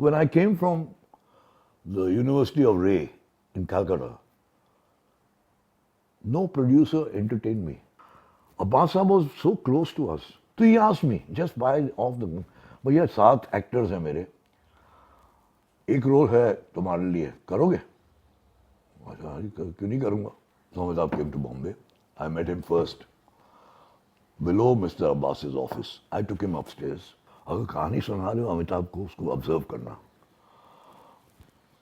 When I came from the University of Ray in Calcutta, no producer entertained me. Abbas was so close to us. So he asked me, just by off the moon, भैया 7 actors हैं मेरे, एक role है तुम्हारे लिए, करोगे? क्यों नहीं करूँगा? So Amitabh came to Bombay. I met him first below Mr. Abbas's office. I took him upstairs. अगर कहानी सुना रहे हो अमिताभ को, उसको observe करना.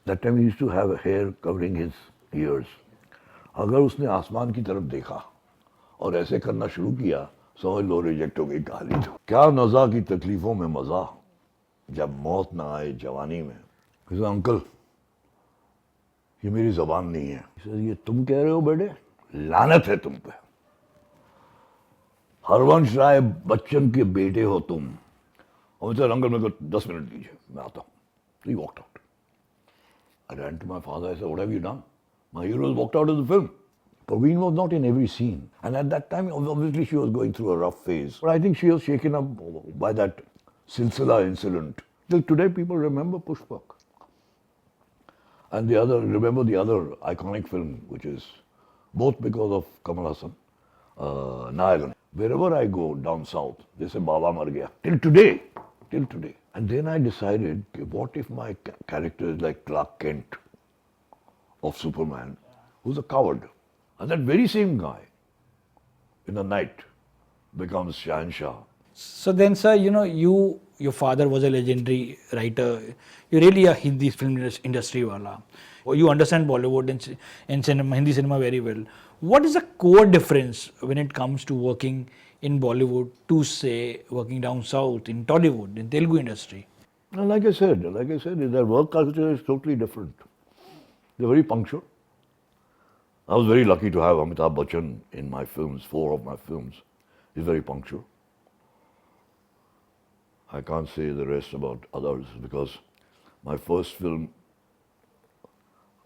That time he used to have a hair covering his ears. अगर उसने आसमान की तरफ देखा और ऐसे करना शुरू किया, समझ लो रिजेक्ट हो गई कहानी. तो क्या नज़ा की तकलीफों में मज़ा, जब मौत ना आए जवानी में. अंकल ये मेरी जबान नहीं है. ये तुम कह रहे हो बेटे, लानत है तुम पे. हरवंश राय बच्चन के बेटे हो तुम. और सर अंकल मेरे को 10 मिनट दीजिए, मैं आता हूँ. So he walked out. I ran to my father. I said, "What have you done?" My heroes walked out of the film. Parveen was not in every scene, and at that time, obviously, she was going through a rough phase. But I think she was shaken up by that Silsila incident. Till today, people remember Pushpak, and remember the other iconic film, which is both because of Kamal Haasaan, Nayakan. Wherever I go down south, they say Baba mar gaya. Till today. And then I decided, what if my character is like Clark Kent of Superman, who's a coward? And that very same guy, in the night, becomes Shahenshah. So then, sir, your father was a legendary writer. You're really a Hindi film industry wala. You understand Bollywood and cinema, Hindi cinema very well. What is the core difference when it comes to working in Bollywood to, say, working down south in Tollywood, in Telugu industry? Like I said, their work culture is totally different. They're very punctual. I was very lucky to have Amitabh Bachchan in my films, 4 of my films. He's very punctual. I can't say the rest about others because my first film,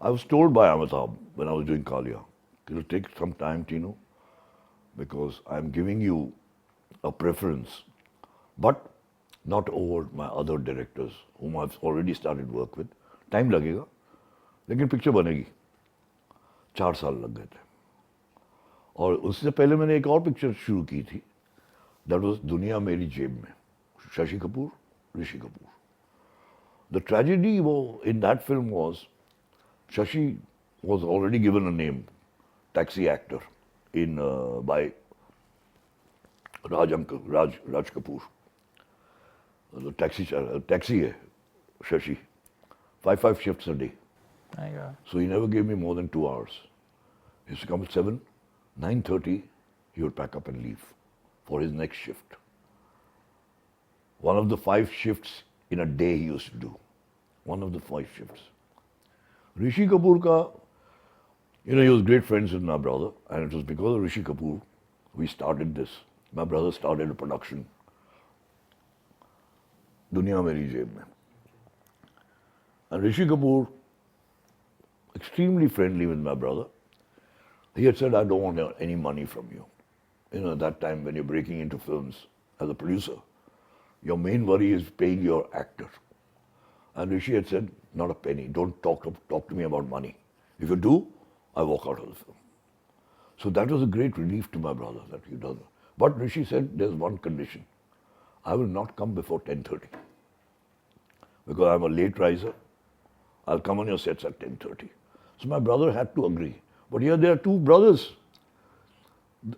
I was told by Amitabh when I was doing Kalia, it'll take some time, Tinnu, because I'm giving you a preference, but not over my other directors whom I've already started work with. Time लगेगा, लेकिन picture बनेगी. 4 साल लग गए थे. और उससे पहले मैंने एक और पिक्चर शुरू की थी. That was दुनिया मेरी जेब में. Shashi Kapoor, Rishi Kapoor. The tragedy in that film was, Shashi was already given a name, taxi actor, by Raj Kapoor. The taxi hai, Shashi. 5 shifts a day. So he never gave me more than 2 hours. He used to come at 7, 9:30, he would pack up and leave for his next shift. One of the 5 shifts in a day he used to do. One of the 5 shifts. Rishi Kapoor ka, he was great friends with my brother, and it was because of Rishi Kapoor we started this. My brother started a production, Duniya Meri Jeb Mein. And Rishi Kapoor, extremely friendly with my brother, he had said, I don't want any money from you. At that time when you're breaking into films as a producer, your main worry is paying your actor. And Rishi had said, not a penny, don't talk to me about money. If you do, I walk out of the film. So that was a great relief to my brother that he does. But Rishi said, there's one condition. I will not come before 10:30. Because I'm a late riser. I'll come on your sets at 10:30. So my brother had to agree. But here there are 2 brothers.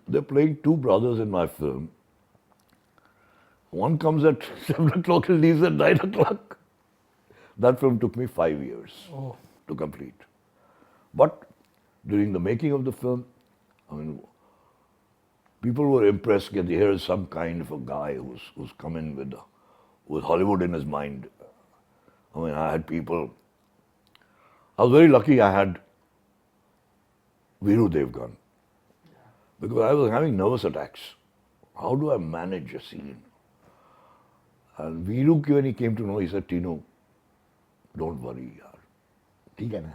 They're playing 2 brothers in my film. One comes at 7 o'clock and leaves at 9 o'clock. That film took me 5 years to complete. But during the making of the film, people were impressed that here is some kind of a guy who's come in with Hollywood in his mind. I had people. I was very lucky I had Veeru Devgan. Because I was having nervous attacks. How do I manage a scene? And Veeru, when he came to know, he said, Tinnu, don't worry, yaar. ठीक है ना?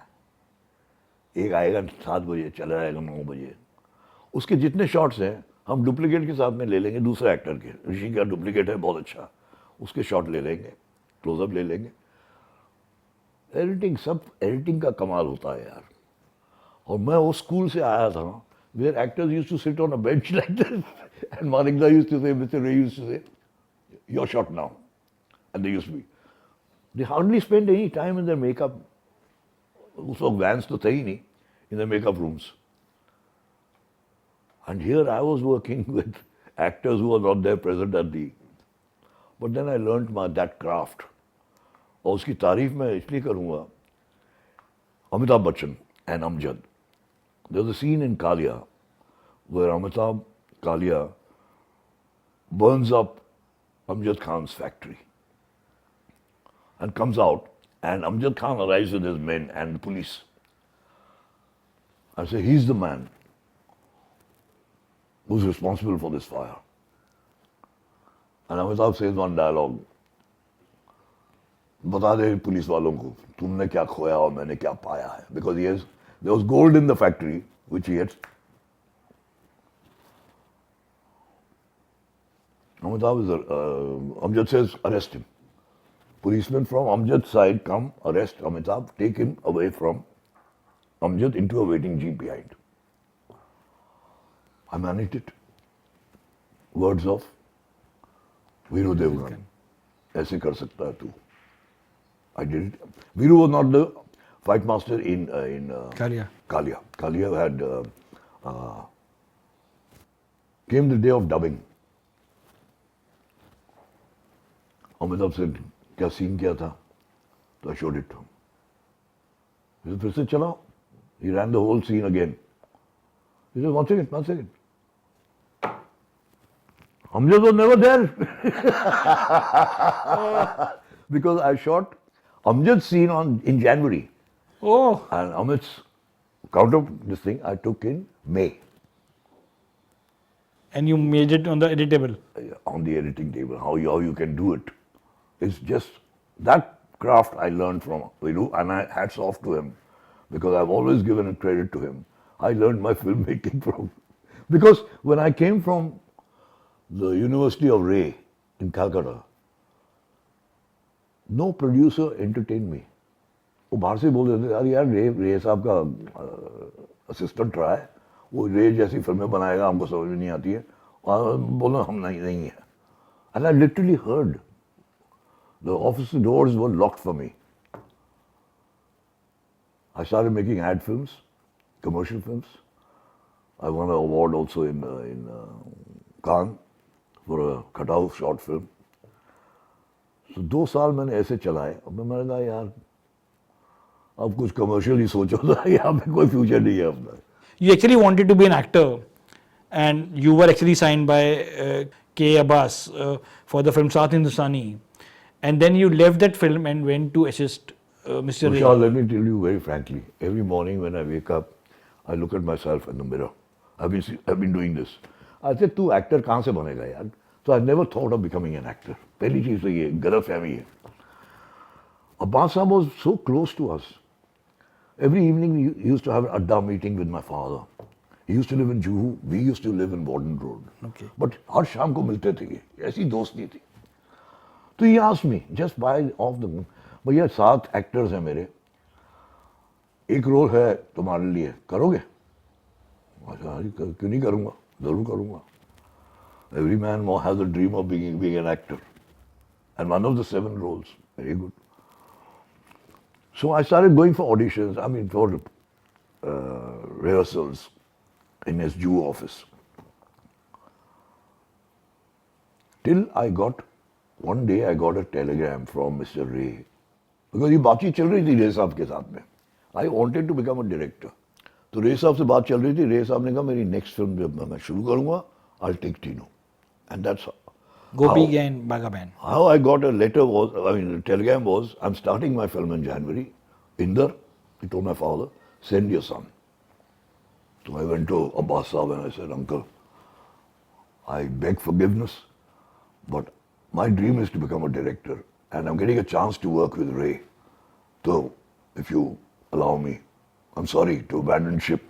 एक आएगा 7 बजे, चला जाएगा 9 बजे. उसके जितने शॉट्स हैं, हम डुप्लीकेट के साथ में ले लेंगे दूसरे एक्टर के. ऋषि का डुप्लीकेट है बहुत अच्छा. उसके शॉट ले लेंगे, क्लोजअप ले लेंगे. एडिटिंग का कमाल होता है यार. और मैं वो स्कूल से आया था where actors used to sit on a bench like this and Manikda used to say, Mr. Ray used to say, you're shot now. And they used to be. They hardly spend any time in their makeup. उस वक्त vans तो थे ही नहीं in their makeup rooms. And here I was working with actors who were not there present at the. But then I learnt that craft. और उसकी तारीफ मैं इसलिए करूँगा. Amitabh Bachchan and Amjad. There's a scene in Kalia where Amitabh, Kalia, burns up Amjad Khan's factory and comes out, and Amjad Khan arrives with his men and the police. I say, he's the man who's responsible for this fire. And Amitabh says one dialogue, बता दे police वालों को तुमने क्या खोया और मैंने क्या पाया है, because there was gold in the factory which he had. Amjad says, arrest him. Policemen from Amjad's side come, arrest Amitabh, take him away from Amjad into a waiting jeep behind. I managed it. Words of Veeru Devgan. ऐसे कर सकता है तू. I did it. Veeru was not the fight master in Kalia. Kalia had came the day of dubbing. Amitabh said, क्या scene क्या था? So I showed it to him. He said, फिर से चलाओ. He ran the whole scene again. He said, one second. Amjad was never there. Because I shot Amjad's scene in January. Oh. And Amit's counter this thing I took in May. And you made it on the editable? On the editing table, how you can do it. It's just that craft I learned from Veeru, and I hats off to him because I've always given a credit to him. I learned my filmmaking from, because when I came from the University of Ray in Calcutta, no producer entertained me. वो बाहर से बोल देते अरे यार रे साहब का असिस्टेंट रहा है, वो रे जैसी फिल्में बनाएगा, हमको समझ में नहीं आती है, और बोला हम नहीं है. And I literally heard the office doors were locked for me. I started making ad films, commercial films. I won an award also in Cannes for a cutout short film. So 2 साल मैंने ऐसे चलाए. अब मैंने कहा यार अब कुछ कमर्शियल ही सोचो था, यहाँ पे कोई फ्यूचर नहीं है अपना. You actually wanted to be an actor, and you were actually signed by K. Abbas for the film Saath Hindustani, and then you left that film and went to assist Mr. Vishal, let me tell you very frankly, every morning when I wake up, I look at myself in the mirror. I've been doing this. I said, तू actor कहाँ से बनेगा यार? So I never thought of becoming an actor. पहली चीज़ तो ये गलतफहमी है. Abbas Saab was so close to us. Every evening we used to have an adda meeting with my father. He used to live in Juhu. We used to live in Warden Road. Okay. But हर शाम को मिलते थे ये. ऐसी दोस्ती थी. तो he asked me, just by off the moon, भैया 7 actors हैं मेरे. एक रोल है तुम्हारे लिए, करोगे? क्यों नहीं करूँगा? ज़रूर करूँगा. Every man has a dream of being an actor. And one of the 7 roles. Very good. So I started going for auditions, for rehearsals in his Jew office. Till one day I got a telegram from Mr. Ray. Because ये बातचीत चल रही थी रे साहब के साथ में. I wanted to become a director. तो रे साहब से बात चल रही थी. रे साहब ने कहा मेरी next film जब मैं शुरू करूँगा, I'll take Tinnu. And that's Gopi and Bagaban. How I got a letter the telegram was, I'm starting my film in January. Inder, he told my father, send your son. So I went to Abbas Saab and I said, Uncle, I beg forgiveness, but my dream is to become a director and I'm getting a chance to work with Ray. So if you allow me, I'm sorry to abandon ship.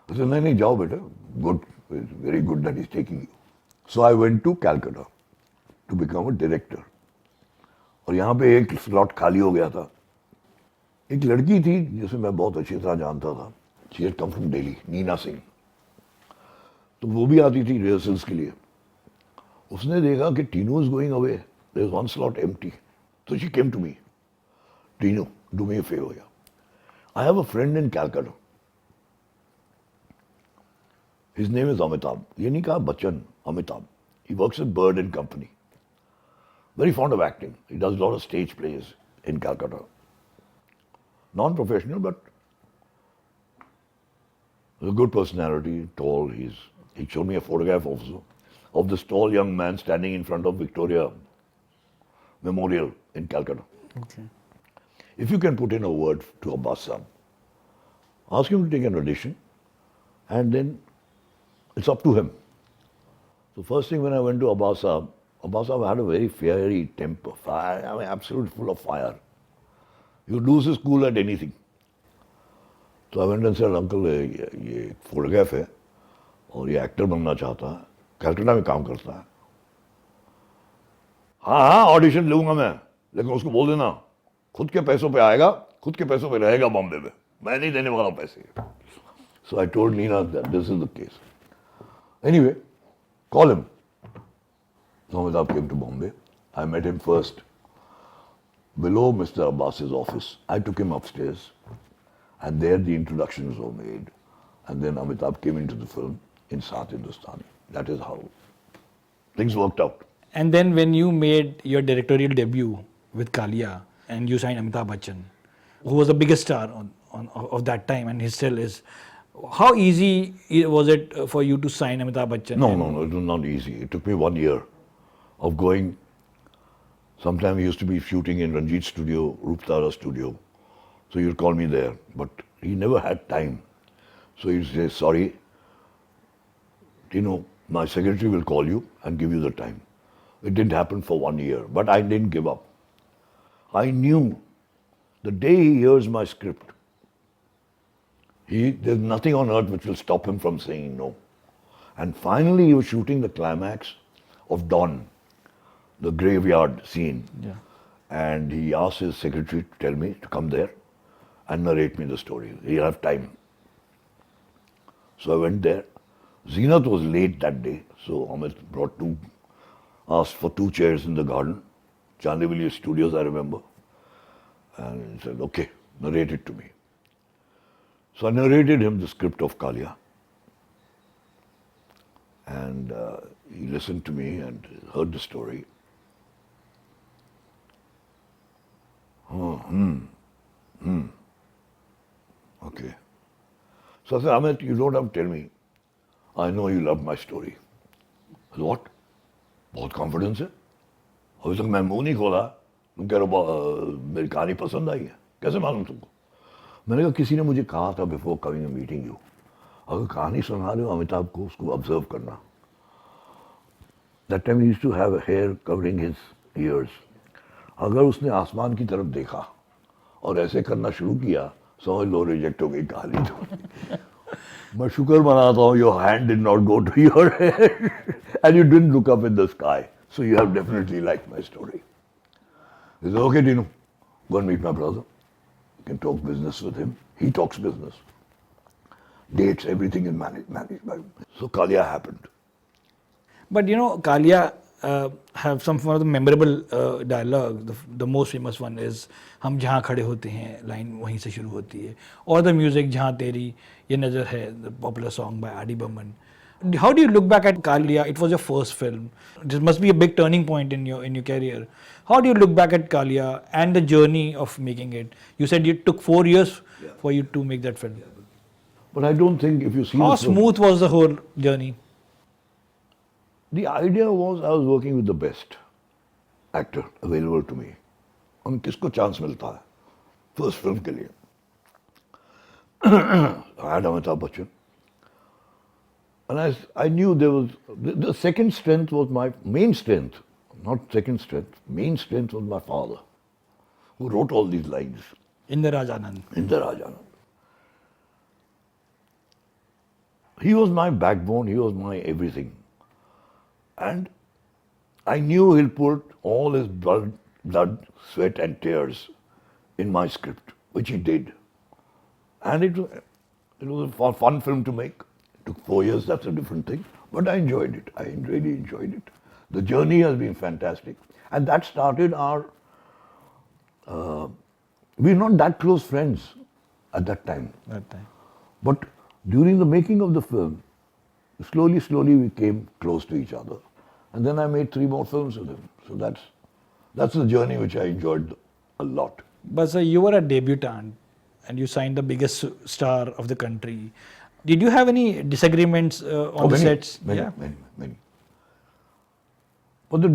I said, nahi, jao beta. Good, it's very good that he's taking you. So I went to Calcutta to become a director. और यहाँ पे एक slot खाली हो गया था. एक लड़की थी जिसे मैं बहुत अच्छी तरह जानता था. She had come from Delhi, Neena Singh. तो वो भी आती थी रिहर्सल्स के लिए. उसने देखा कि Tinu is going away, there is one slot empty. So she came to me. Tinnu, do me a favor. Yeah. I have a friend in Calcutta. His name is Amitabh. ये नहीं कहा Bachchan, Amitabh. He works at Bird and Company. Very fond of acting. He does a lot of stage plays in Calcutta. Non-professional, but a good personality, tall. He showed me a photograph also of this tall young man standing in front of Victoria Memorial in Calcutta. Okay. If you can put in a word to Abbas Saab, ask him to take an audition, and then it's up to him. So first thing when I went to Abbas Saab had a very fiery temper, absolutely full of fire. He would lose his cool at anything. So I went and said, Uncle, ये photograph है और ये actor बनना चाहता है, कलकत्ता में काम करता है. हाँ ऑडिशन लूंगा मैं, लेकिन उसको बोल देना खुद के पैसों पे आएगा, खुद के पैसों पे रहेगा बॉम्बे में, मैं नहीं देने वाला पैसे. So I told Nina that this is the case. Anyway, call him. Amitabh came to Bombay. I met him first below Mr. Abbas's office. I took him upstairs, and there the introductions were made. And then Amitabh came into the film in Saath Hindustani. That is how things worked out. And then when you made your directorial debut with Kalia and you signed Amitabh Bachchan, who was the biggest star of that time and he still is, how easy was it for you to sign Amitabh Bachchan? No, it was not easy. It took me 1 year of going. Sometimes he used to be shooting in Ranjit's studio, Ruptara studio. So he'd call me there. But he never had time. So he'd say, sorry, my secretary will call you and give you the time. It didn't happen for 1 year, but I didn't give up. I knew the day he hears my script, there's nothing on earth which will stop him from saying no. And finally, he was shooting the climax of Dawn, the graveyard scene. Yeah. And he asked his secretary to tell me to come there and narrate me the story. He'll have time. So I went there. Zeenat was late that day, so Amit asked for 2 chairs in the garden, Chandivali Studios, I remember. And he said, okay, narrate it to me. So I narrated him the script of Kaalia. And he listened to me and heard the story. Okay. So I said, Amit, you don't have to tell me. I know you love my story. I said, what? बहुत confidence है, अभी तक मैं मुंह नहीं खोला, तुम कह रहे हो मेरी कहानी पसंद आई है, कैसे मालूम तुमको? मैंने कहा किसी ने मुझे कहा था बिफोर कमिंग मीटिंग यू, अगर कहानी सुना रहे हो अमिताभ को, उसको ऑब्जर्व करना. That time he used to have hair covering his ears. अगर उसने आसमान की तरफ देखा और ऐसे करना शुरू किया, समझ लो रिजेक्ट हो गई कहानी. तो मैं शुक्र मनाता हूँ, your hand did not go to your head and you didn't look up in the sky. So you have definitely liked my story. He said, okay, Tinnu, go and meet my brother. You can talk business with him. He talks business. Dates, everything is managed by him. So Kalia happened. But Kalia have some of the memorable dialogue. The most famous one is हम जहाँ खड़े होते हैं, line वहीं से शुरू होती है. Or the music जहाँ तेरी ये नज़र है, the popular song by R.D. Burman. How do you look back at Kalia? It was your first film. This must be a big turning point in your career. How do you look back at Kalia and the journey of making it? You said it took 4 years for you to make that film. But I don't think if you see How smooth was the whole journey? The idea was I was working with the best actor available to me. हम किसको chance मिलता है first film के लिए? I had Amitabh Bachchan. And I knew there was, the second strength was my main strength, not second strength, main strength was my father, who wrote all these lines. Indraj Anand. Indraj Anand. He was my backbone, he was my everything. And I knew he'll put all his blood, sweat and tears in my script. which he did. And it was a fun film to make. It took 4 years, that's a different thing. But I enjoyed it. I really enjoyed it. The journey has been fantastic. And that started our... we're not that close friends at that time. That time. But during the making of the film, slowly we came close to each other. And then I made 3 more films with him. So that's the journey which I enjoyed a lot. But sir, you were a debutant and you signed the biggest star of the country. Did you have any disagreements on the sets? Many. But the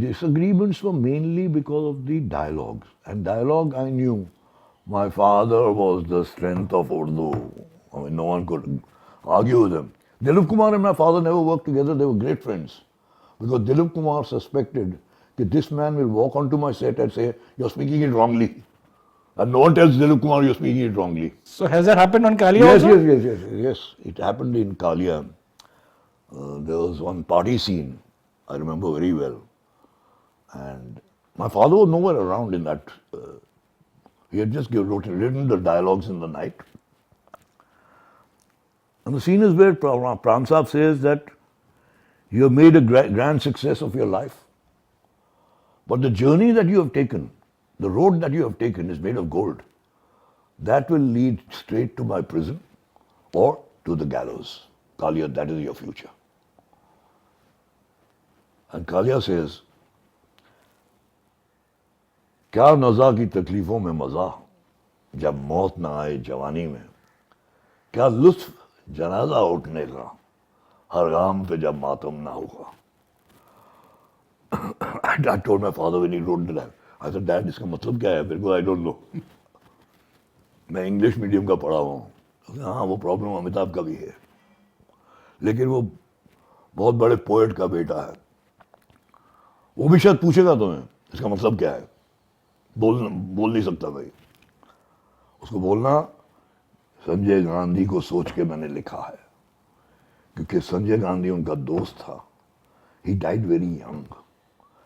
disagreements were mainly because of the dialogues. And dialogue, I knew. My father was the strength of Urdu. I mean, no one could argue with him. Dilip Kumar and my father never worked together. They were great friends. Because Dilip Kumar suspected that this man will walk onto my set and say, "You're speaking it wrongly." And no one tells Dilip Kumar you're speaking it wrongly. So has that happened on Kalia also? Yes. It happened in Kaalia. There was one party scene, I remember very well. And my father was nowhere around in that. He had just written the dialogues in the night. And the scene is where Pran Saab says that you have made a grand success of your life. But the journey that you have taken, the road that you have taken is made of gold. That will lead straight to my prison or to the gallows. Kalia, that is your future. And Kalia says, क्या नज़ा की तकलीफ़ों में मज़ा जब मौत ना आए जवानी में क्या लुत्फ़ जनाजा उठने का हर गाम पे जब मातम ना होगा. I told my father when he wrote that, I said, Dad, इसका मतलब क्या है? मेरे को I don't know. मैं इंग्लिश मीडियम का पढ़ा हुआ हूँ. हाँ, वो प्रॉब्लम अमिताभ का भी है. लेकिन वो बहुत बड़े पोएट का बेटा है. वो भी शायद पूछेगा तुम्हें इसका मतलब क्या है. बोल नहीं सकता भाई. उसको बोलना संजय गांधी को सोच के मैंने लिखा है. क्योंकि संजय गांधी उनका दोस्त था. He died very young.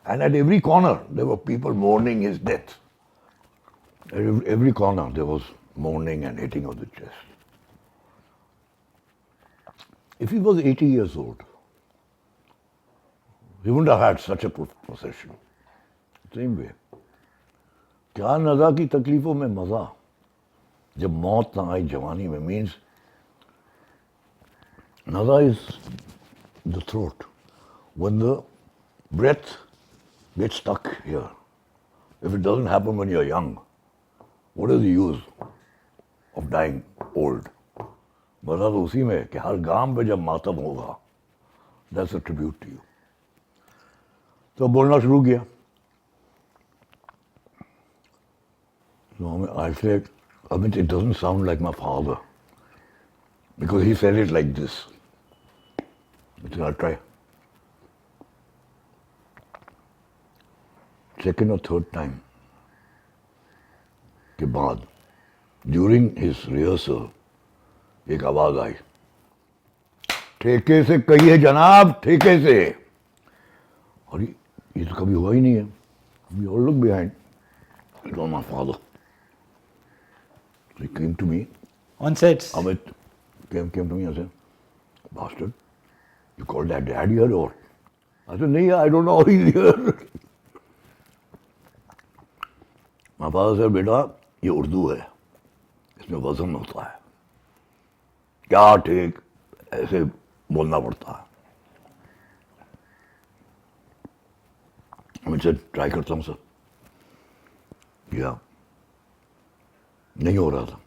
And at every corner, there were people mourning his death. At every corner, there was mourning and hitting of the chest. If he was 80 years old, he wouldn't have had such a procession. Same way. क्या नज़ा की तकलीफ़ों में मज़ा जब मौत ना आई जवानी में means नज़ा is the throat. When the breath gets stuck here, if it doesn't happen when you're young, what is the use of dying old? मज़ा तो उसी में है कि हर गाम पे जब मातम होगा. That's a tribute to you. तो बोलना शुरू किया. So I said, Amit, it doesn't sound like my father. Because he said it like this. I said, I'll try. Second or third time के बाद, during his rehearsal, एक आवाज आई. ठेके से कहिए जनाब, ठेके से. और ये तो कभी हुआ ही नहीं है. We all look behind. It was my father. He came to me. On sets? Amit came to me and said, "Bastard, you called that dad here or?" I said, "No, I don't know how he's here." My father said, "बेटा, ये उर्दू है. इसमें वजन होता है. क्या ठीक ऐसे बोलना पड़ता है." Amit said, "Try करता हूँ सर." Yeah. नहीं हो रहा था.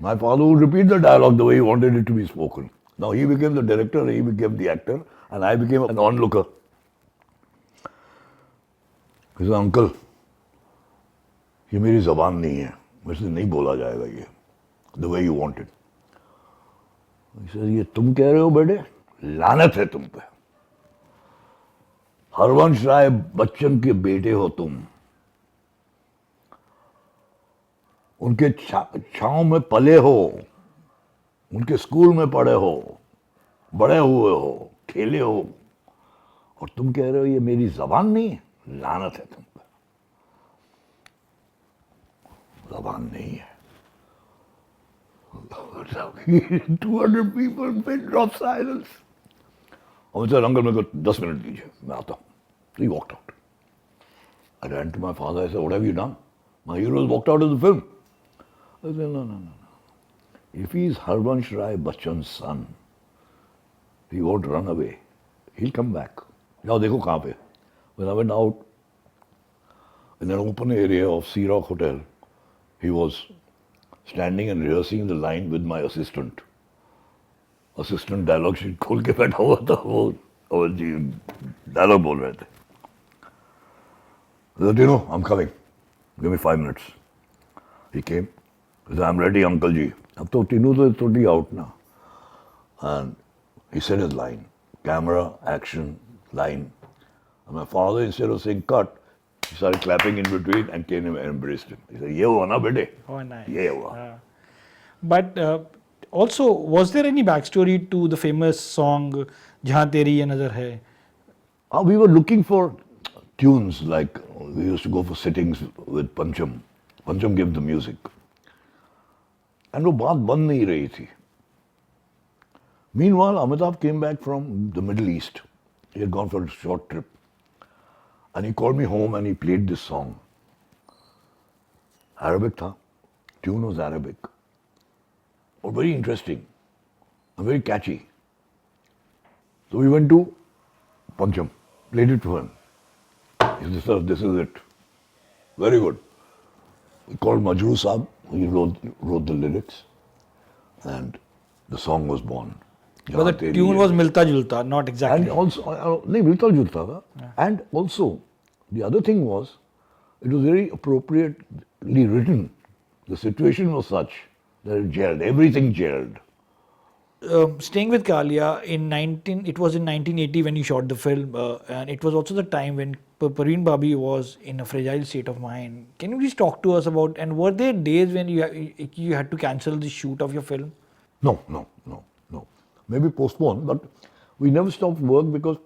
My father would repeat the dialogue the way he wanted it to be spoken. Now he became the director, he became the actor, and I became an onlooker. He said, "Uncle, ये मेरी ज़बान नहीं है. मेरे से नहीं बोला जाएगा ये. The way you want it." He said, "ये तुम कह रहे हो बेटे? लानत है तुम पे. हरवंश राय बच्चन के बेटे हो तुम. उनके छाँव में पले हो, उनके स्कूल में पढ़े हो, बड़े हुए हो, खेले हो, और तुम कह रहे हो ये मेरी ज़बान नहीं है. लानत है तुम पे." जबान नहीं है. 200 people, pin drop silence. और said, uncle, मेरे को 10 minute दीजिए, मैं आता हूँ. So he walked out. I ran to my father. I said, what have you done? My hero has walked out of the film. I said, no. If he is Harvansh Rai Bachchan's son, he won't run away. He'll come back. Now, देखो कहाँ पे? When I went out in an open area of Sea Rock Hotel, he was standing and rehearsing the line with my assistant. Assistant dialogue sheet खोल के बैठा हुआ था वो और जी dialogue बोल रहे थे. I said, you know, I'm coming. Give me 5 minutes. He came. He said, I'm ready, Uncle Ji. अब तो Tinnu तो totally out now. And he said his line. Camera, action, line. And my father, instead of saying cut, he started clapping in between and came and embraced him. He said, ये हुआ ना बेटे? Oh, nice. ये हुआ. But also, was there any backstory to the famous song "Jahan Teri Ye Nazar Hai"? We were looking for tunes, like we used to go for sittings with Pancham. Pancham gave the music. And वो बात बन नहीं रही थी. Meanwhile, Amitabh came back from the Middle East. He had gone for a short trip. And he called me home and he played this song. Arabic था. Tune was Arabic. But very interesting and very catchy. So we went to Pancham, played it to him. He said, sir, this is it. Very good. We called Majroo Saab. He wrote the lyrics. And the song was born. But the tune was Milta Julta, not exactly. And also, no, Milta Julta tha. And also, the other thing was, it was very appropriately written. The situation was such that it gelled, everything gelled. Staying with Kalia, it was in 1980 when you shot the film, and it was also the time when Parveen Babi was in a fragile state of mind. Can you please talk to us about, and were there days when you had to cancel the shoot of your film? No. Maybe postponed, but we never stopped work because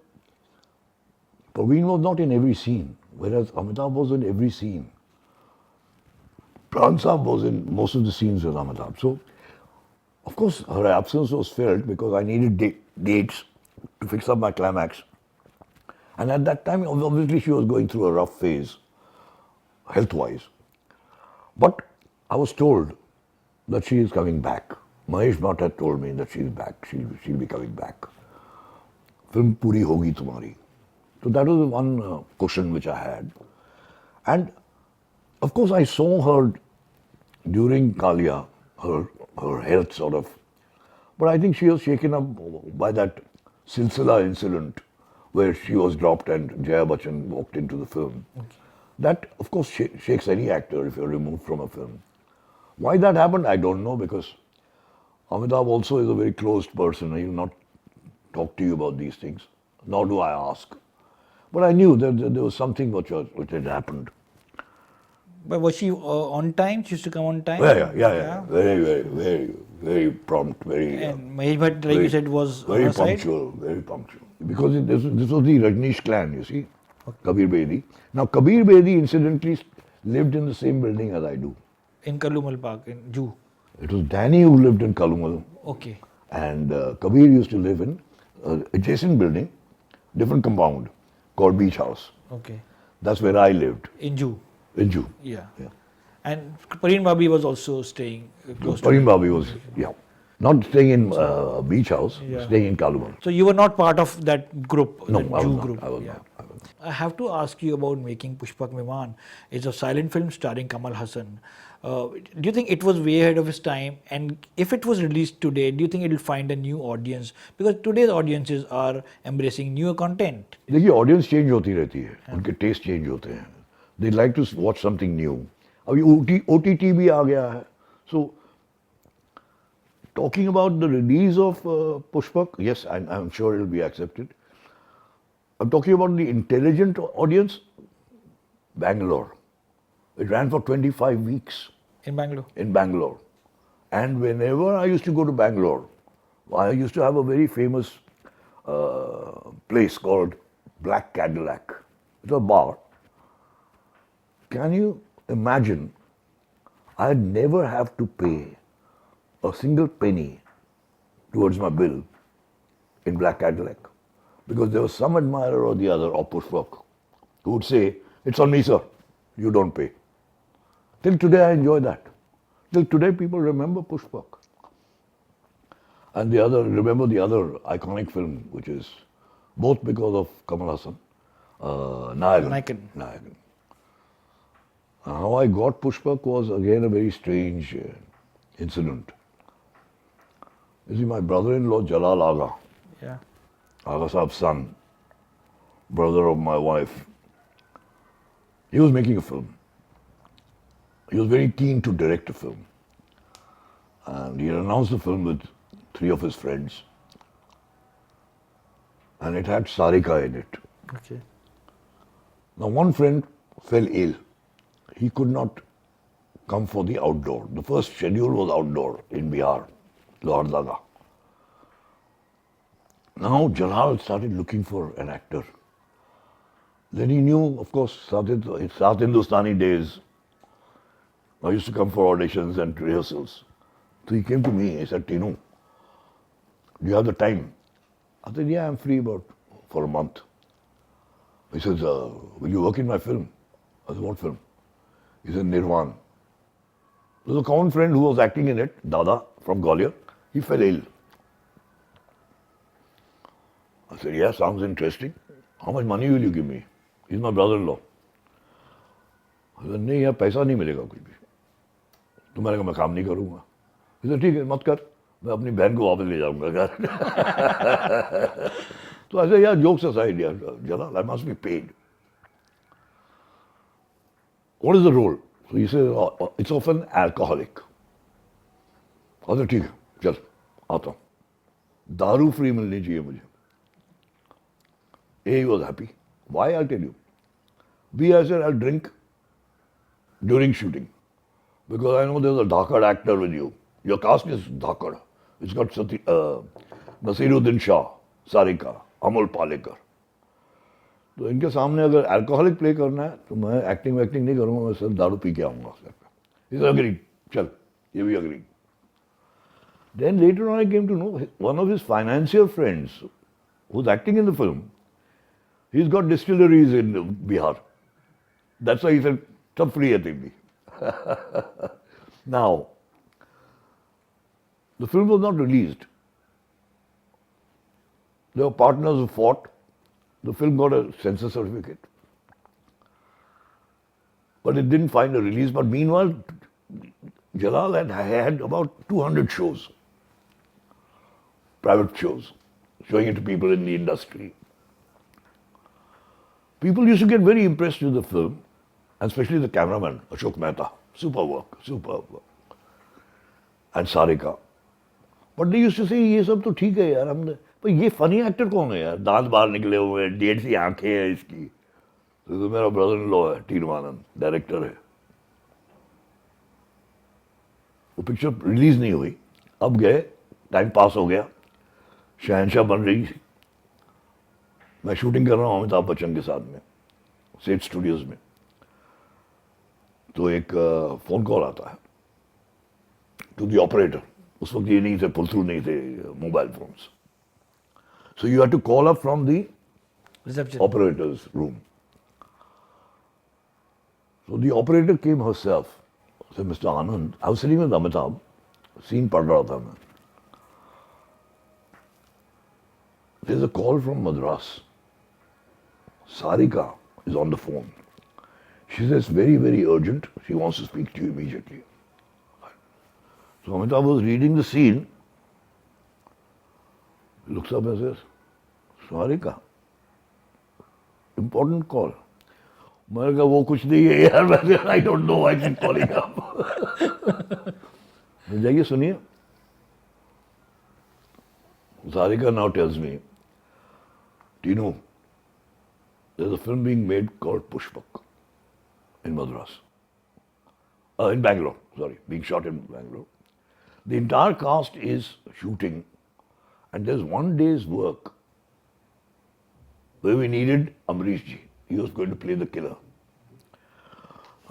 Parveen was not in every scene, whereas Amitabh was in every scene. Pran Saab was in most of the scenes with Amitabh. So, of course, her absence was felt because I needed dates to fix up my climax. And at that time, obviously, she was going through a rough phase, health-wise. But I was told that she is coming back. Mahesh Bhatt had told me that she's back. She'll be coming back. Film puri hogi tumhari. So that was the one cushion which I had. And of course, I saw her during Kalia, her health sort of. But I think she was shaken up by that Silsila incident where she was dropped and Jaya Bachchan walked into the film. Okay. That, of course, shakes any actor if you're removed from a film. Why that happened, I don't know, because Amitabh also is a very closed person. He will not talk to you about these things, nor do I ask. But I knew that there was something which had happened. But was she on time? She used to come on time? Yeah. Very prompt, very... And Mahesh Bhatt, like you said, was very on her punctual, very punctual. Because this was the Rajneesh clan, you see, okay. Kabir Bedi. Now, Kabir Bedi incidentally lived in the same building as I do. In Kalumal Park, in Juhu. It was Danny who lived in Kalumal. Okay. And Kabir used to live in adjacent building, different compound, called Beach House. Okay. That's where I lived. In Juhu? In Juhu. Yeah. And Parveen Babi was also staying close to Parveen Babi was, not staying in Beach House, staying in Kalumal. So you were not part of that group, no, the Juhu group? I was not. I have to ask you about making Pushpak Vimana. It's a silent film starring Kamal Haasaan. Do you think it was way ahead of its time? And if it was released today, do you think it will find a new audience? Because today's audiences are embracing newer content. देखिए audience change होती रहती है, उनके taste change होते हैं. They like to watch something new. अभी OTT भी आ गया है. So talking about the release of Pushpak, yes, I'm sure it will be accepted. I'm talking about the intelligent audience, Bangalore. It ran for 25 weeks. In Bangalore? In Bangalore. And whenever I used to go to Bangalore, I used to have a very famous place called Black Cadillac. It's a bar. Can you imagine? I'd never have to pay a single penny towards my bill in black Cadillac. Because there was some admirer or the other of Pushpak who would say, "It's on me, sir, you don't pay." Till today I enjoy that. Till today people remember Pushpak. And remember the other iconic film, which is both because of Kamal Haasaan, Nayakan. Nayakan. And how I got Pushpak was again a very strange incident. You see, my brother-in-law Jalal Aga, Yeah. Aga Saab's son, brother of my wife, he was making a film. He was very keen to direct a film. And he had announced the film with 3 of his friends. And it had Sarika in it. Okay. Now one friend fell ill. He could not come for the outdoor. The first schedule was outdoor in Bihar, Lohardaga. Now Jalal started looking for an actor. Then he knew, of course, South Hindustani days. I used to come for auditions and rehearsals. So he came to me, he said, "Tinnu, do you have the time?" I said, "Yeah, I'm free for a month." He says, "Will you work in my film?" I said, "What film?" He said, "Nirvan." There was a common friend who was acting in it, Dada from Kalia. He fell ill. I said, "Yeah, sounds interesting. How much money will you give me?" He's my brother-in-law. I said, "नहीं यार पैसा नहीं मिलेगा कुछ भी." तो मैंने कहा मैं काम नहीं करूँगा. He said, "ठीक है मत कर, मैं अपनी बहन को वापस ले जाऊँगा घर." So I said, "Yeah, jokes aside, yeah, Jalal, I must be paid. What is the role?" So he said, "It's of an alcoholic." I said, "ठीक है, चल आता हूँ. दारू फ्री मिलनी चाहिए मुझे." He was happy. Why? I'll tell you. B, I said, "I'll drink during shooting. Because I know there's a Dhakad actor with you. Your cast is Dhakad. It's got Nasiruddin Shah, Sarika, Amol Palekar. तो इनके सामने अगर alcoholic play करना है तो मैं acting वैक्टिंग नहीं करूँगा, मैं सिर्फ दारू पी के आऊँगा." He agreed. चल, ये भी agreed. Then later on I came to know one of his financier friends who's acting in the film, he's got distilleries in Bihar. That's why he said, "Sab free hai तेरी." Now, the film was not released. There were partners who fought. The film got a censor certificate. But it didn't find a release. But meanwhile, Jalal had about 200 shows, private shows, showing it to people in the industry. People used to get very impressed with the film, and especially the cameraman, Ashok Mehta. Super work, superb work. And Sarika. But they used to say, "ये सब तो ठीक है यार, हमने पर ये funny actor कौन है यार, दांत बाहर निकले हुए हैं, 1.5 सी आंखें हैं इसकी." तो मेरा ब्रदर इन लॉ है, टीनू आनंद, डायरेक्टर है. वो पिक्चर रिलीज नहीं हुई. अब गए, टाइम पास हो गया, शहनशाह बन रही. मैं शूटिंग कर रहा हूँ अमिताभ बच्चन के साथ में, सेट स्टूडियोज में. तो एक फोन कॉल आता है टू द ऑपरेटर. उस वक्त ये नहीं थे, पुल थ्रू नहीं थे mobile phones. So you have to call up from the operators room. So the operator came herself. So mister Anand, I was sitting with Amitabh, scene पढ़ रहा था मैं. There is a call from Madras. Sarika is on the phone. She says, "Very, very urgent. She wants to speak to you immediately." So Amitabh was reading the scene. He looks up and says, "Sarika, important call." मैंने कहा वो कुछ नहीं है यार, I don't know why she's calling up. जाइए सुनिए. Sarika now tells me, "Tinnu, there's a film being made called Pushpak in Madras. In Bangalore, sorry, being shot in Bangalore. The entire cast is shooting and there's 1 day's work where we needed Amrish ji. He was going to play the killer.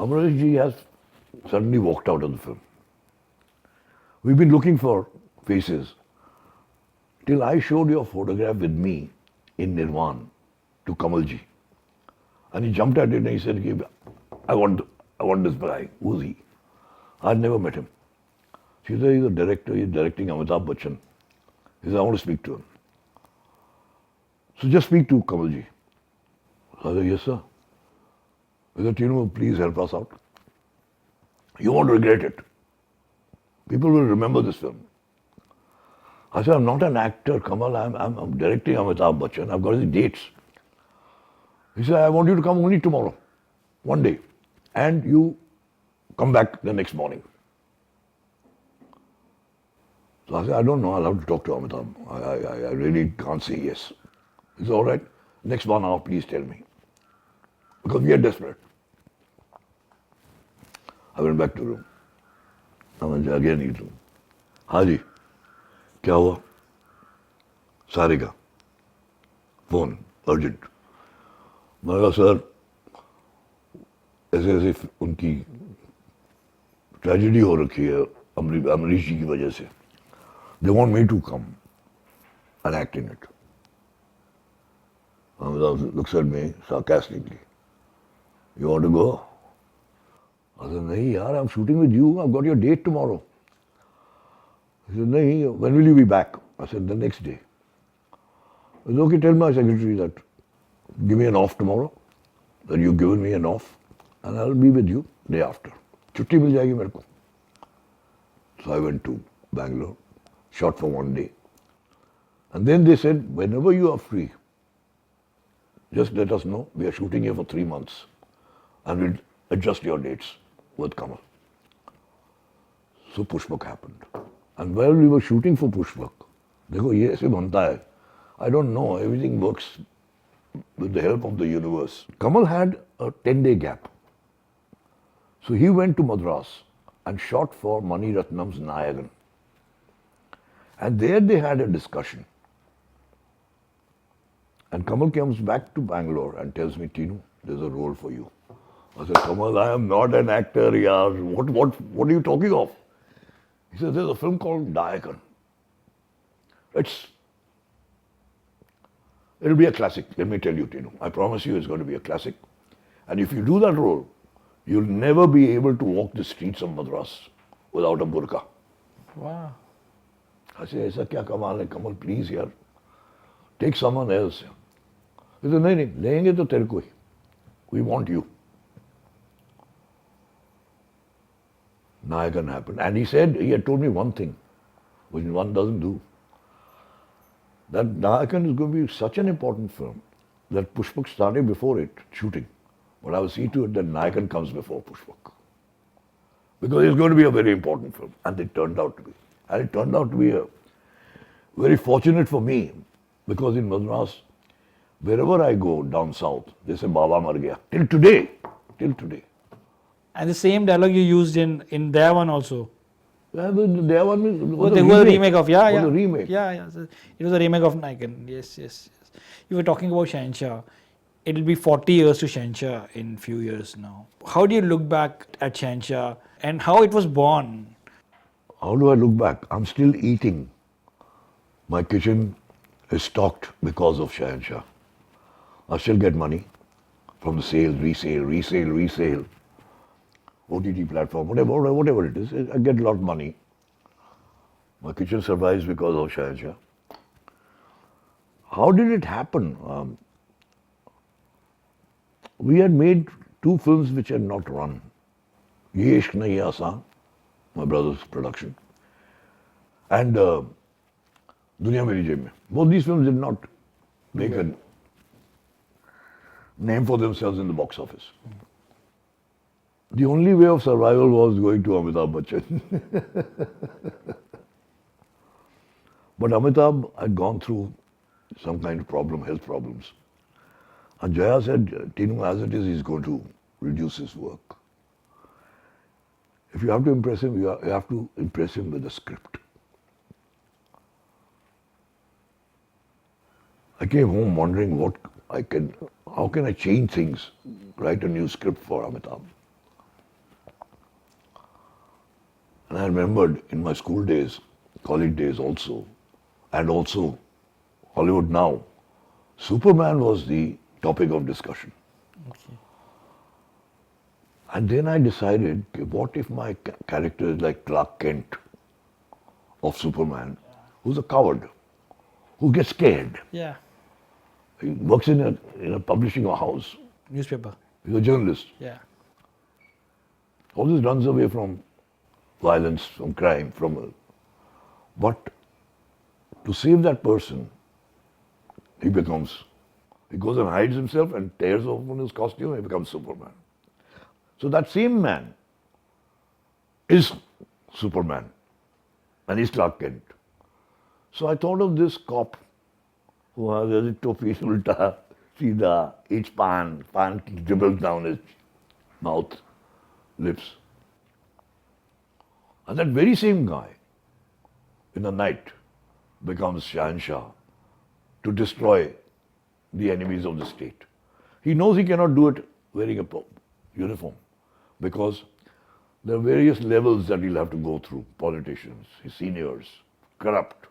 Amrish ji has suddenly walked out of the film. We've been looking for faces till I showed your photograph with me in Nirvan to Kamalji. And he jumped at it and he said, I want this guy. Who's he? I'd never met him. She said, he's a director, he's directing Amitabh Bachchan. He said, I want to speak to him. So just speak to Kamalji. So I said, yes, sir. He said, Tinnu, please help us out. You won't regret it. People will remember this film. I said, I'm not an actor, Kamal. I'm directing Amitabh Bachchan. I've got his dates. He said, I want you to come only tomorrow, one day. And you come back the next morning. So I said, I don't know. I'll have to talk to Amitabh. I really can't say yes. He said, all right. Next 1 hour, please tell me. Because we are desperate. I went back to the room. I went again into room. Haji, क्या हुआ? सारे का phone urgent. मैंने कहा sir ऐसे ऐसे उनकी tragedy हो रखी है अमरीश जी की वजह से. They want me to come and act in it. Amitabh looks at me sarcastically. You want to go? I said, nahi yaar, I'm shooting with you. I've got your date tomorrow. He said, nahi, when will you be back? I said, the next day. He said, okay, tell my secretary that give me an off tomorrow, that you've given me an off, and I'll be with you day after. छुट्टी मिल जाएगी मेरे को. So I went to Bangalore, shot for 1 day. And then they said, whenever you are free, just let us know. We are shooting here for 3 months. And we'll adjust your dates with Kamal. So Pushpak happened. And while we were shooting for Pushpak, देखो ये ऐसे बनता है. I don't know, everything works with the help of the universe. Kamal had a 10-day gap. So he went to Madras and shot for Mani Ratnam's Nayagan. And there they had a discussion. And Kamal comes back to Bangalore and tells me, Tinnu, there's a role for you. I said, Kamal, I am not an actor, yaar. What are you talking of? He said, there's a film called Nayakan. It'll be a classic, let me tell you, Tinnu. I promise you it's going to be a classic. And if you do that role, you'll never be able to walk the streets of Madras without a burqa. Wow. I said, ऐसा क्या कमाल है, Kamal, please यार. Take someone else. He said, नहीं, लेंगे तो तेरे को ही. We want you. Nayakan happened. And he said, he had told me one thing, which one doesn't do. That Nayakan is going to be such an important film that Pushpak started before it, shooting. But I will see to it that Nayakan comes before Pushpak. Because it's going to be a very important film. And it turned out to be. And it turned out to be very fortunate for me. Because in Madras, wherever I go down south, they say, Baba mar gaya. Till today. Till today. And the same dialogue you used in their one also. Yeah, their one was It was a remake of, yeah. Was a remake. Yeah. So it was a remake of Nayakan. Yes. You were talking about Shenshah. It'll be 40 years to Shenshah in few years now. How do you look back at Shenshah and how it was born? How do I look back? I'm still eating. My kitchen is stocked because of Shahenshah. I still get money from the sales, resale. OTT platform, whatever it is. I get a lot of money. My kitchen survives because of Shahenshah. How did it happen? We had made 2 films which had not run. IShehenshah, my brother's production, and Duniya Meri Jeb Mein. Both these films did not make a name for themselves in the box office. The only way of survival was going to Amitabh Bachchan. But Amitabh had gone through some kind of problem, health problems. And Jaya said, Tinnu, as it is, he's going to reduce his work. If you have to impress him, you have to impress him with a script. I came home wondering how can I change things, write a new script for Amitabh. And I remembered in my school days, college days also, and also Hollywood now, Superman was the topic of discussion. Okay. And then I decided, okay, what if my character is like Clark Kent of Superman, who's a coward, who gets scared. Yeah. He works in a publishing house. Newspaper. He's a journalist. Yeah. Always runs away from violence, from crime, but to save that person, he goes and hides himself and tears open his costume and he becomes Superman. So that same man is Superman and he's Clark Kent. So I thought of this cop who has a topi ulta, sida, each pan dribbles down his mouth, lips. And that very same guy, in the night, becomes Shahenshah to destroy the enemies of the state. He knows he cannot do it wearing a uniform because there are various levels that he'll have to go through. Politicians, his seniors, corrupt.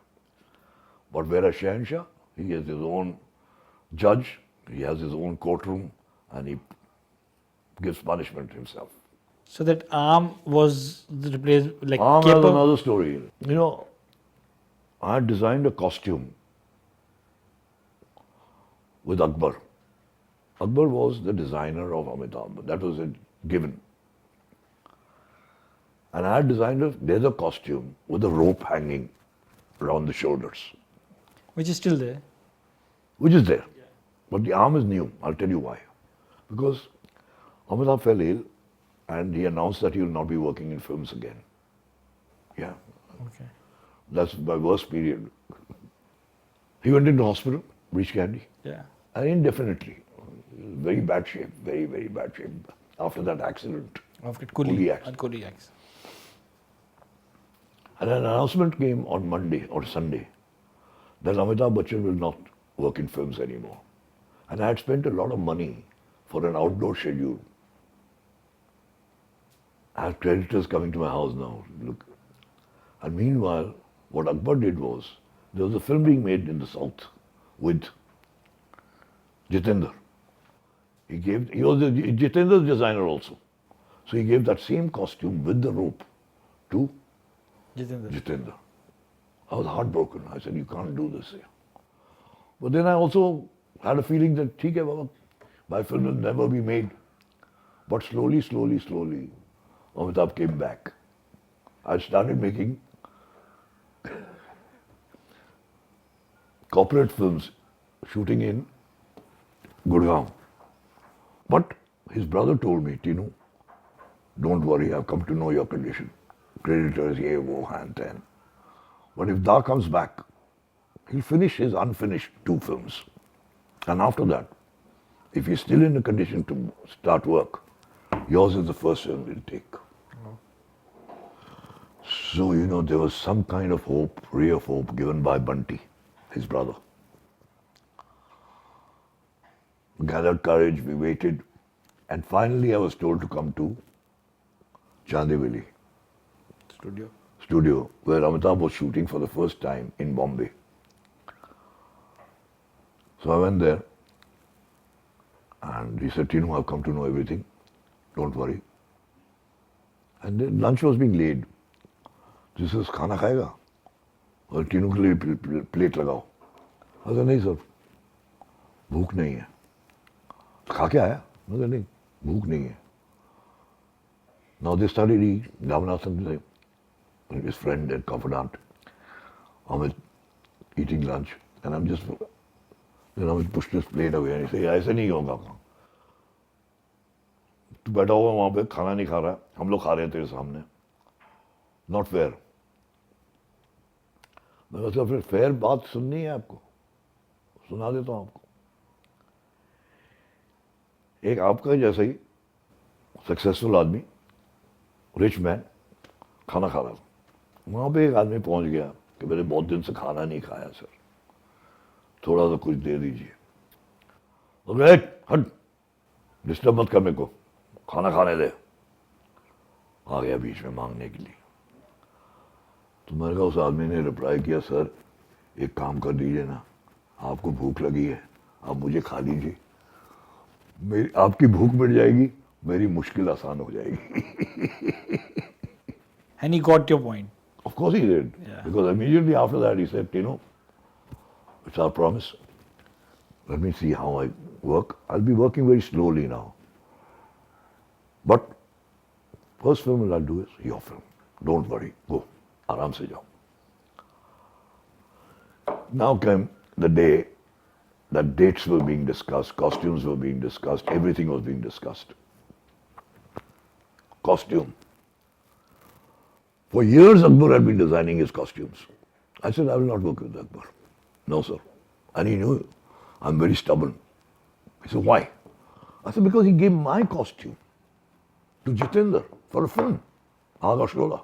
But whereas Shahenshah, he has his own judge, he has his own courtroom, and he gives punishment himself. So that arm was replaced like Arm has cape up- another story. You know, I had designed a costume with Akbar. Akbar was the designer of Amitabh. That was a given. And I had designed a leather costume with a rope hanging around the shoulders, which is still there. which is there. But the arm is new. I'll tell you why. Because Amitabh fell ill and he announced that he will not be working in films again. Yeah. Okay. That's my worst period. He went into hospital, breech candy, Yeah. and indefinitely. Very bad shape, very, very bad shape after that accident. After Coolie Kuli accident. and Kuli acts. And an announcement came on Monday or Sunday that Amitabh Bachchan will not work in films anymore. And I had spent a lot of money for an outdoor schedule. I have creditors coming to my house now. Look. And meanwhile, what Akbar did was, there was a film being made in the south with Jitendra. He was Jitendra's designer also. So he gave that same costume with the rope to Jitendra. Jitendra. I was heartbroken. I said, you can't do this here. But then I also had a feeling that, theek hai baba, my film will never be made. But slowly, Amitabh came back. I started making corporate films, shooting in Gurgaon. But his brother told me, Tinnu, don't worry, I've come to know your condition. Creditors, ye, wo, han, ten. But if Da comes back, he'll finish his unfinished 2 films. And after that, if he's still in a condition to start work, yours is the first film we'll take. So, there was some kind of hope, ray of hope given by Bunty, his brother. We gathered courage, we waited, and finally I was told to come to Chandivali studio, where Amitabh was shooting for the first time in Bombay. So I went there, and he said, Tinnu, I've come to know everything, don't worry. And then lunch was being laid. This is खाना खाएगा और तीनों के लिए plate लगाओ. I said, नहीं sir, भूख नहीं है. खा के आया? I said, नहीं, भूख नहीं है. Now they started eating. Ramanathan, his friend and confidant, Amit, eating lunch, and I'm just, Amit pushed his plate away and he said, ऐसे नहीं होगा. तू बैठा हुआ वहाँ पे खाना नहीं खा रहा, हम लोग खा रहे हैं तेरे सामने. Not fair. मैं मतलब फिर फेयर बात सुननी है आपको, सुना देता हूँ आपको. एक आपका जैसा ही सक्सेसफुल आदमी, रिच मैन, खाना खा रहा था. वहाँ पे एक आदमी पहुँच गया कि मैंने बहुत दिन से खाना नहीं खाया सर, थोड़ा सा कुछ दे दीजिए. हट, डिस्टर्ब मत कर मेरे को, खाना खाने दे. आ गया बीच में मांगने के लिए. तो मैंने कहा उस आदमी ने रिप्लाई किया, सर एक काम कर दीजिए ना, आपको भूख लगी है, आप मुझे खा लीजिए, मेरी आपकी भूख मिट जाएगी, मेरी मुश्किल आसान हो जाएगी. And he got your point. Of course he did. Yeah. Because immediately after that he said, it's our promise. Let me see how I work. I'll be working very slowly now. But first film I'll do is your film. Don't worry. Go. Aram se jao. Now came the day that dates were being discussed, costumes were being discussed, everything was being discussed. Costume. For years, Akbar had been designing his costumes. I said, I will not work with Akbar. No, sir. And he knew I'm very stubborn. He said, why? I said, because he gave my costume to Jitendra for a film, Aga Shola.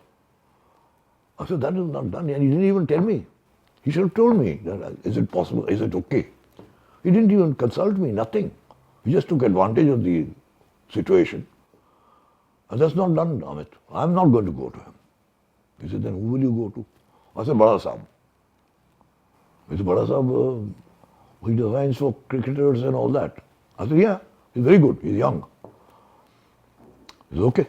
I said, that is not done. And he didn't even tell me. He should have told me, that, is it possible? Is it okay? He didn't even consult me, nothing. He just took advantage of the situation. And that's not done, Amit. I'm not going to go to him. He said, then who will you go to? I said, Bada Saab. He said, Bada Saab, he designs for cricketers and all that. I said, yeah, he's very good, he's young. He said, okay,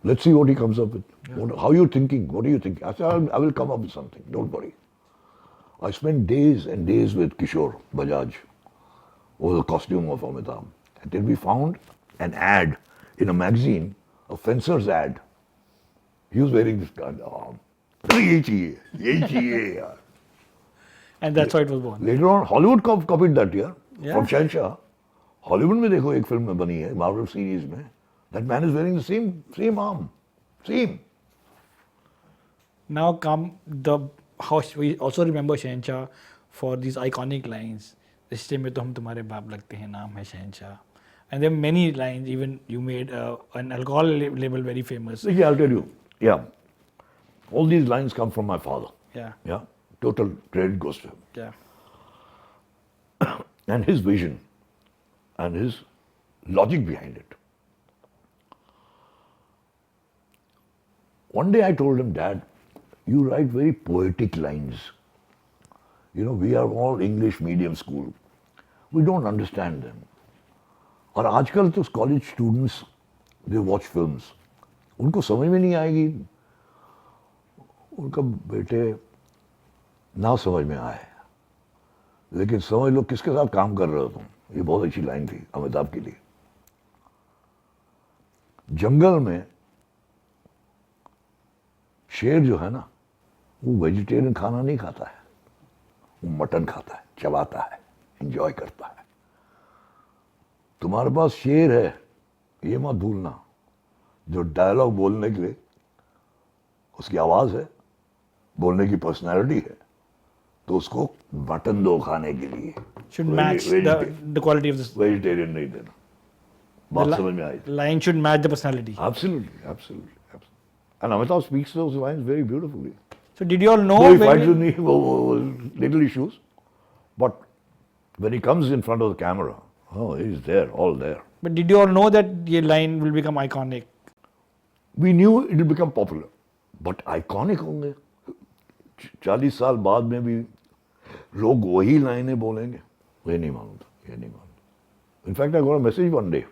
let's see what he comes up with. Yeah. How are you thinking? What are you thinking? I said, I will come up with something, don't worry. I spent days and days with Kishore Bajaj over the costume of Amitabh. Until we found an ad in a magazine, a fencer's ad. He was wearing this kind of arm. And that's how it was born. Later on, Hollywood copied that, yeah? Yeah. From Shenshah. Hollywood में देखो एक film में बनी है, Marvel series में. That man is wearing the same arm. Same. Now come the how we also remember Shenshah for these iconic lines. रिश्ते में तो हम तुम्हारे बाप लगते हैं, नाम है शहनशाह. And there are many lines. Even you made an alcohol label very famous. Yeah, I'll tell you. Yeah. All these lines come from my father. Yeah. Yeah. Total credit goes to him. Yeah. And his vision and his logic behind it. One day I told him, Dad, you write very poetic lines. You know, we are all English medium school. We don't understand them. और आजकल तो college students they watch films, उनको समझ में नहीं आएगी. उनका बेटे ना समझ में आए, लेकिन समझ लो किसके साथ काम कर रहे हो तुम. ये बहुत अच्छी लाइन थी अमिताभ के लिए. जंगल में शेर जो है ना, वो वेजिटेरियन खाना नहीं खाता है, वो मटन खाता है, चबाता है, एंजॉय करता है. तुम्हारे पास शेर है, ये मत भूलना, जो डायलॉग बोलने के लिए उसकी आवाज है, बोलने की पर्सनैलिटी है, तो उसको मटन दो खाने के लिए. Should match the quality of this. Vegetarian नहीं देना. बात समझ में आई. Line should match the personality. Absolutely. And Amitabh speaks those lines very beautifully. So did you all know? No, he fights with me little issues, but when he comes in front of the camera, oh, he's there, all there. But did you all know that your line will become iconic? We knew it will become popular, but iconic होंगे. 40 साल बाद में भी लोग वही लाइनें बोलेंगे. ये नहीं मालूम. In fact, I got a message one day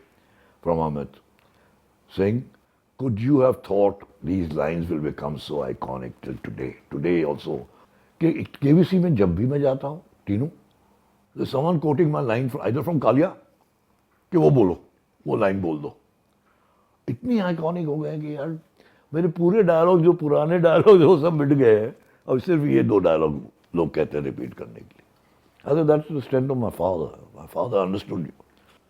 from Amit saying, could you have thought these lines will become so iconic till today? Today also. कि KBC में जब भी मैं जाता हूँ, Tinnu, there's someone quoting my line either from Kalia, कि वो बोलो, वो line बोल दो. इतनी आइकॉनिक हो गए कि यार मेरे पूरे डायलॉग जो पुराने डायलॉग वो सब मिट गए हैं, अब सिर्फ ये 2 डायलॉग लोग कहते हैं रिपीट करने के लिए. I said that's the strength of my father. My father understood you.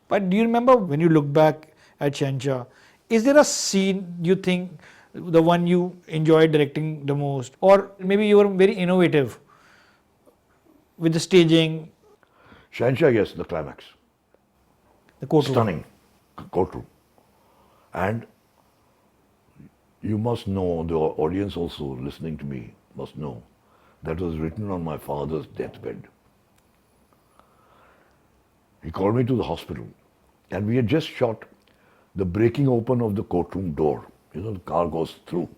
But do you remember when you look back at Shenshah, is there a scene you think the one you enjoyed directing the most, or maybe you were very innovative with the staging? Shenshah, yes, the climax. The courtroom. Stunning courtroom. And you must know, the audience also listening to me must know, that was written on my father's deathbed. He called me to the hospital, and we had just shot the breaking open of the courtroom door. You know, the car goes through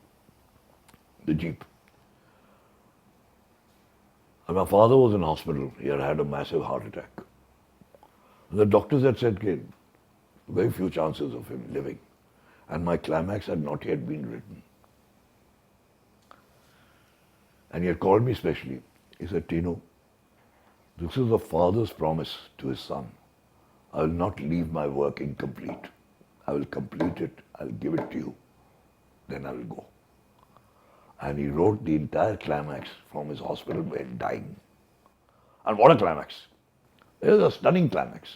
the jeep. And my father was in hospital. He had had a massive heart attack. The doctors had said, "Okay, very few chances of him living." And my climax had not yet been written. And he had called me specially. He said, "Tinnu, this is a father's promise to his son. I will not leave my work incomplete. I will complete it. I'll give it to you. Then I will go." And he wrote the entire climax from his hospital bed, dying. And what a climax. It was a stunning climax.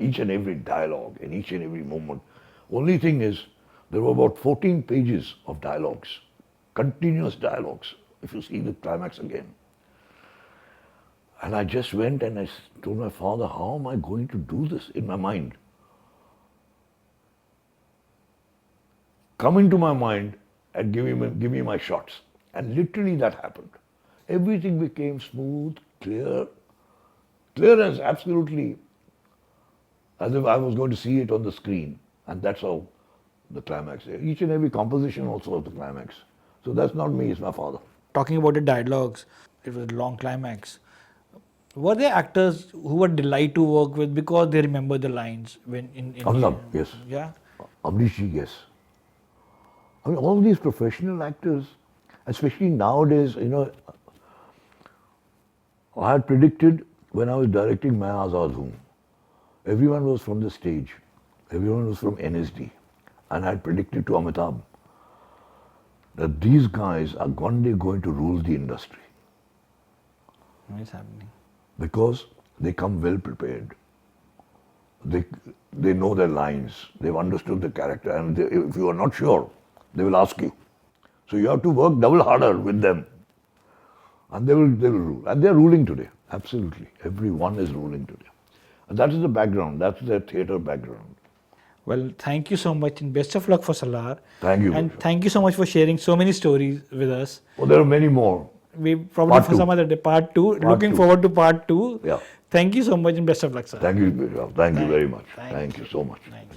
Each and every dialogue and each and every moment. Only thing is, there were about 14 pages of dialogues, continuous dialogues, if you see the climax again. And I just went and I told my father, how am I going to do this in my mind? Come into my mind and give me my shots. And literally that happened. Everything became smooth, clear as absolutely as if I was going to see it on the screen. And that's how the climax is. Each and every composition also of the climax. So that's not me, it's my father. Talking about the dialogues, it was a long climax. Were there actors who were delight to work with because they remember the lines when in Amnab, yes. Yeah. Amrishi, yes. I mean, all these professional actors, especially nowadays, I had predicted when I was directing Main Azad Hoon, everyone was from the stage, everyone was from NSD, and I had predicted to Amitabh that these guys are one day going to rule the industry. What is happening? Because they come well prepared. They know their lines, they've understood the character, and if you are not sure, they will ask you. So you have to work double harder with them. And they will rule. And they are ruling today. Absolutely. Everyone is ruling today. And that is the background. That's their theatre background. Well, thank you so much and best of luck for Salar. Thank you. And thank you so much for sharing so many stories with us. Oh, there are many more. We probably Part for two. some other day, part 2. Looking two. forward to part 2. Yeah. Thank you so much and best of luck, sir. Thank you. Thank you very much. Thank Thank you so much. Thank you.